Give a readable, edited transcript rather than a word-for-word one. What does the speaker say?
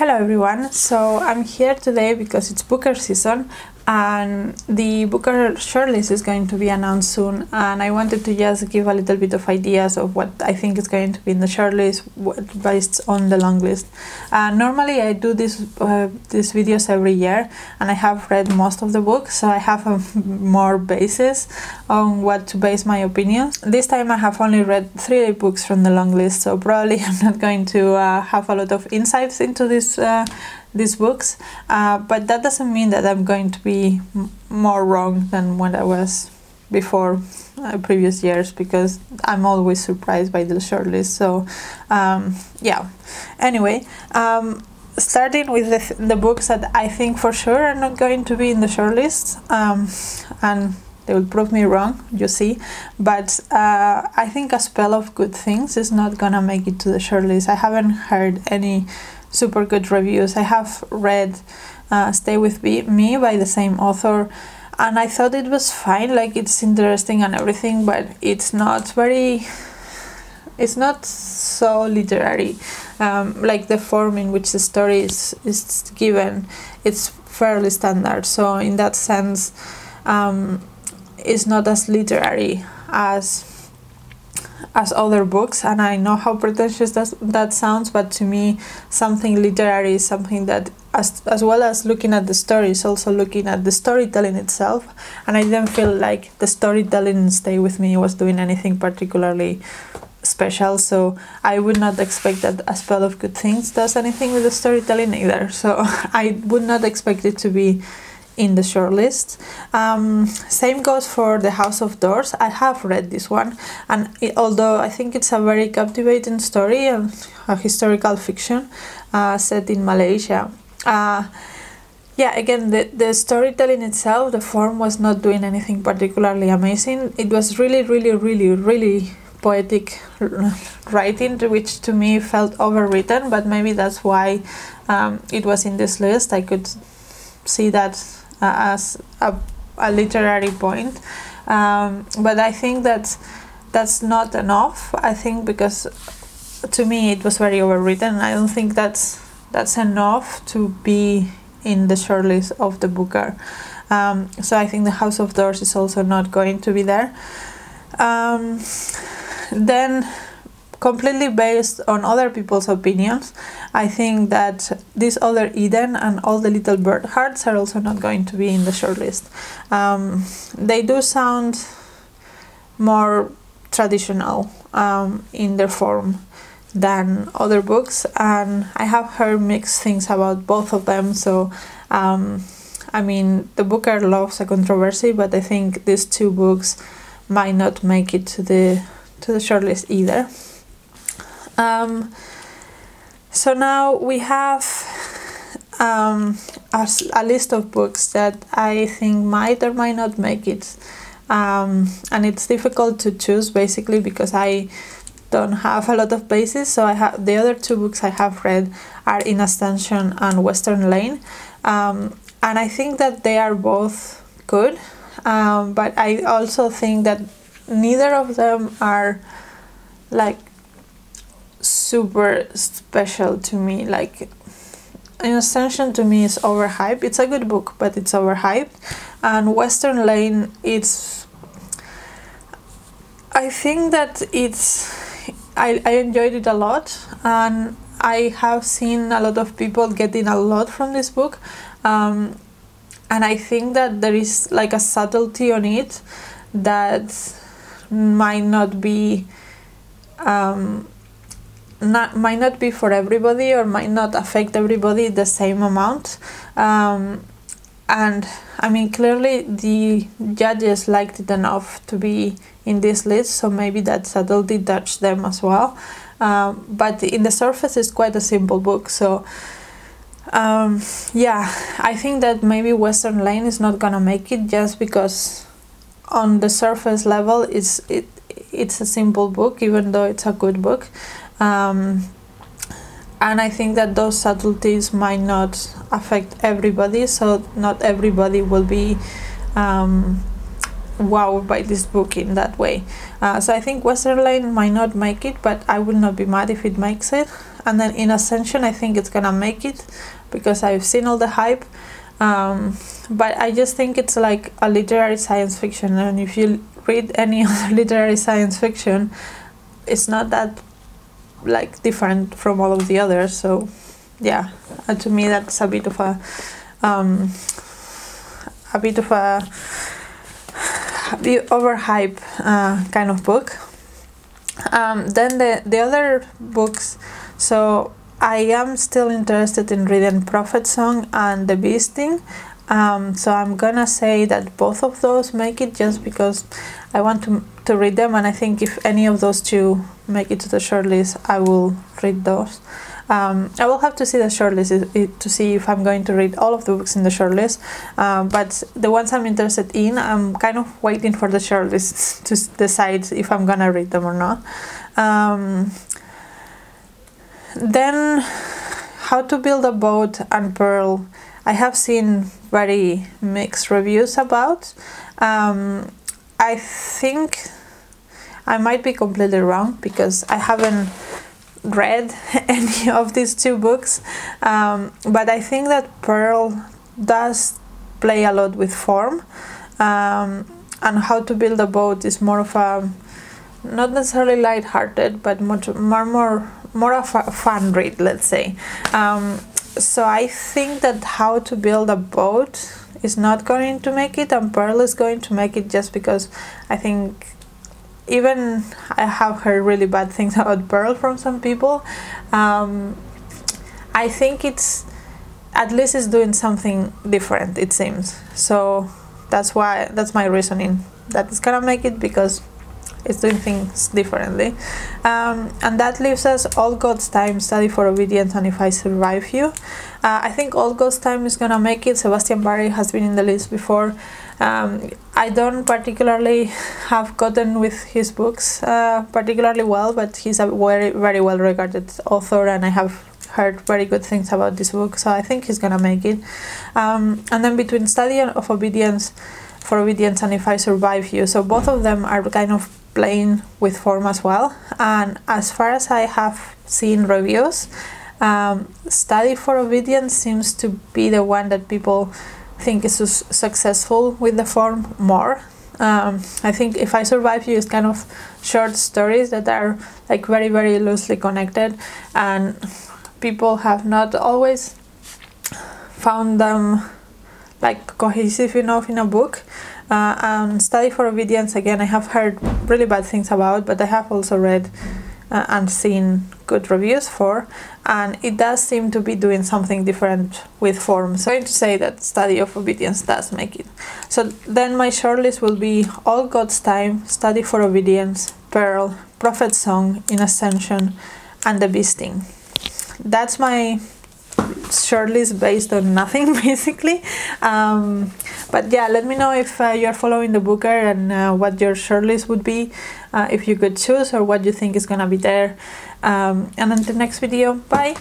Hello everyone, so I'm here today because it's Booker season and the Booker shortlist is going to be announced soon, and I wanted to just give a little bit of ideas of what I think is going to be in the shortlist based on the long list. Normally I do these videos every year and I have read most of the books, so I have a more basis on what to base my opinions. This time I have only read 3 books from the long list, so probably I'm not going to have a lot of insights into these books, but that doesn't mean that I'm going to be more wrong than what I was before previous years, because I'm always surprised by the shortlist. So yeah, anyway, starting with the books that I think for sure are not going to be in the shortlist, and they will prove me wrong, you see, but I think A Spell of Good Things is not gonna make it to the shortlist. I haven't heard any super good reviews. I have read Stay With Me by the same author, and I thought it was fine, like it's interesting and everything, but it's not so literary. Like the form in which the story is given, it's fairly standard, so in that sense it's not as literary as other books. And I know how pretentious that sounds, but to me something literary is something that as well as looking at the story is also looking at the storytelling itself, and I didn't feel like the storytelling in Stay With Me was doing anything particularly special, so I would not expect that A Spell of Good Things does anything with the storytelling either, so I would not expect it to be in the shortlist. Same goes for The House of Doors. I have read this one, and although I think it's a very captivating story and a historical fiction set in Malaysia, yeah, again, the storytelling itself, the form was not doing anything particularly amazing. It was really poetic writing, which to me felt overwritten, but maybe that's why it was in this list. I could see that as a literary point, but I think that's not enough. I think because to me it was very overwritten. I don't think that's enough to be in the shortlist of the Booker. So I think The House of Doors is also not going to be there. Then, completely based on other people's opinions, I think that This Other Eden and All the Little Bird Hearts are also not going to be in the shortlist. They do sound more traditional in their form than other books, and I have heard mixed things about both of them, so I mean, the Booker loves a controversy, but I think these 2 books might not make it to the shortlist either. So now we have a list of books that I think might or might not make it, and it's difficult to choose basically because I don't have a lot of basis. So I have the other 2 books I have read are In Ascension and Western Lane, and I think that they are both good, but I also think that neither of them are like super special to me. Like In Ascension to me is overhyped. It's a good book, but it's overhyped. And Western Lane, I think that I enjoyed it a lot, and I have seen a lot of people getting a lot from this book, and I think that there is like a subtlety on it that might not be for everybody, or might not affect everybody the same amount. And I mean, clearly the judges liked it enough to be in this list, so maybe that subtlety touched them as well. But in the surface it's quite a simple book, so yeah, I think that maybe Western Lane is not gonna make it just because on the surface level it's a simple book, even though it's a good book. And I think that those subtleties might not affect everybody, so not everybody will be wowed by this book in that way. So I think Western Lane might not make it, but I will not be mad if it makes it. And then in Ascension, I think it's gonna make it because I've seen all the hype. But I just think it's like a literary science fiction, and if you read any other literary science fiction, it's not that like different from all of the others. So yeah, to me that's a bit of a overhype kind of book. Then the other books, so I am still interested in reading Prophet Song and The Beasting. So I'm gonna say that both of those make it, just because I want to read them, and I think if any of those two make it to the shortlist, I will read those. I will have to see the shortlist to see if I'm going to read all of the books in the shortlist, but the ones I'm interested in, I'm kind of waiting for the shortlist to decide if I'm gonna read them or not. Then How to Build a Boat and Pearl, I have seen very mixed reviews about. I think I might be completely wrong because I haven't read any of these two books, but I think that Pearl does play a lot with form, and How to Build a Boat is more of a, not necessarily light-hearted, but more of a fun read, let's say. So I think that How to Build a Boat is not going to make it, and Pearl is going to make it, just because I think, even I have heard really bad things about Pearl from some people. I think it's, at least it's doing something different, it seems. So that's my reasoning that it's gonna make it, because it's doing things differently. And that leaves us All God's Time, Study for Obedience, and If I Survive You. I think All God's Time is gonna make it. Sebastian Barry has been in the list before. I don't particularly have gotten with his books particularly well, but he's a very well regarded author, and I have heard very good things about this book, so I think he's gonna make it. And then between Study of Obedience for Obedience and If I Survive You, so both of them are kind of playing with form as well. And as far as I have seen reviews, Study for Obedience seems to be the one that people think is successful with the form more. I think If I Survive You is kind of short stories that are like very loosely connected, and people have not always found them like cohesive enough in a book. And Study for Obedience, again, I have heard really bad things about, but I have also read and seen good reviews for, and it does seem to be doing something different with form. So I'm going to say that Study of Obedience does make it. So then my shortlist will be All God's Time, Study for Obedience, Pearl, Prophet Song, In Ascension, and The Beasting. That's my shortlist based on nothing, basically. But yeah, let me know if you're following the Booker, and what your shortlist would be, if you could choose, or what you think is gonna be there. And until next video, bye!